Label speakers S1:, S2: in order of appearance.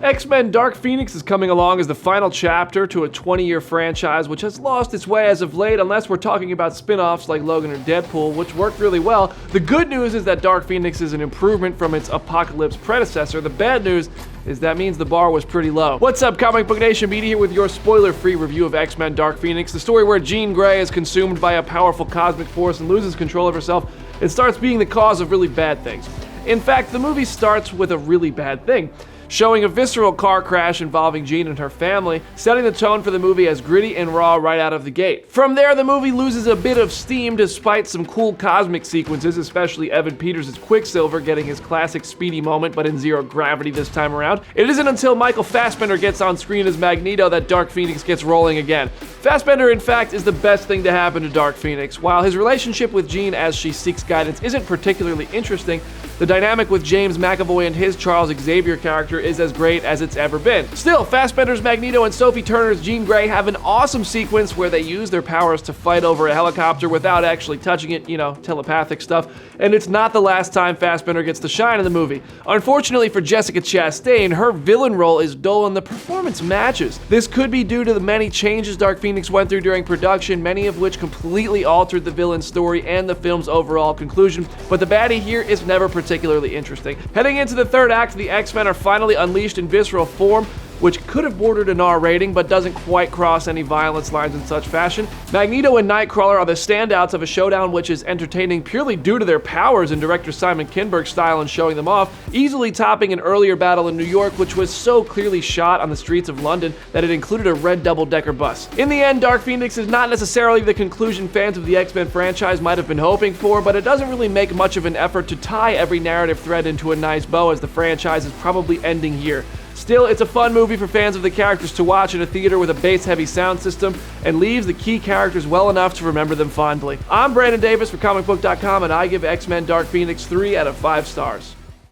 S1: X-Men Dark Phoenix is coming along as the final chapter to a 20-year franchise which has lost its way as of late, unless we're talking about spin-offs like Logan or Deadpool, which worked really well. The good news is that Dark Phoenix is an improvement from its Apocalypse predecessor. The bad news is that means the bar was pretty low. What's up, Comic Book Nation? Beat here with your spoiler-free review of X-Men Dark Phoenix, the story where Jean Grey is consumed by a powerful cosmic force and loses control of herself and starts being the cause of really bad things. In fact, the movie starts with a really bad thing, showing a visceral car crash involving Jean and her family, setting the tone for the movie as gritty and raw right out of the gate. From there, the movie loses a bit of steam despite some cool cosmic sequences, especially Evan Peters' Quicksilver getting his classic speedy moment but in zero gravity this time around. It isn't until Michael Fassbender gets on screen as Magneto that Dark Phoenix gets rolling again. Fassbender, in fact, is the best thing to happen to Dark Phoenix. While his relationship with Jean as she seeks guidance isn't particularly interesting, the dynamic with James McAvoy and his Charles Xavier character is as great as it's ever been. Still, Fassbender's Magneto and Sophie Turner's Jean Grey have an awesome sequence where they use their powers to fight over a helicopter without actually touching it, telepathic stuff, and it's not the last time Fassbender gets to shine in the movie. Unfortunately for Jessica Chastain, her villain role is dull and the performance matches. This could be due to the many changes Dark Phoenix went through during production, many of which completely altered the villain's story and the film's overall conclusion, but the baddie here is never particularly interesting. Heading into the third act, the X-Men are finally unleashed in visceral form, which could have bordered an R rating but doesn't quite cross any violence lines in such fashion. Magneto and Nightcrawler are the standouts of a showdown which is entertaining purely due to their powers and director Simon Kinberg's style in showing them off, easily topping an earlier battle in New York which was so clearly shot on the streets of London that it included a red double-decker bus. In the end, Dark Phoenix is not necessarily the conclusion fans of the X-Men franchise might have been hoping for, but it doesn't really make much of an effort to tie every narrative thread into a nice bow, as the franchise is probably ending here. Still, it's a fun movie for fans of the characters to watch in a theater with a bass-heavy sound system and leaves the key characters well enough to remember them fondly. I'm Brandon Davis for comicbook.com, and I give X-Men Dark Phoenix 3 out of 5 stars.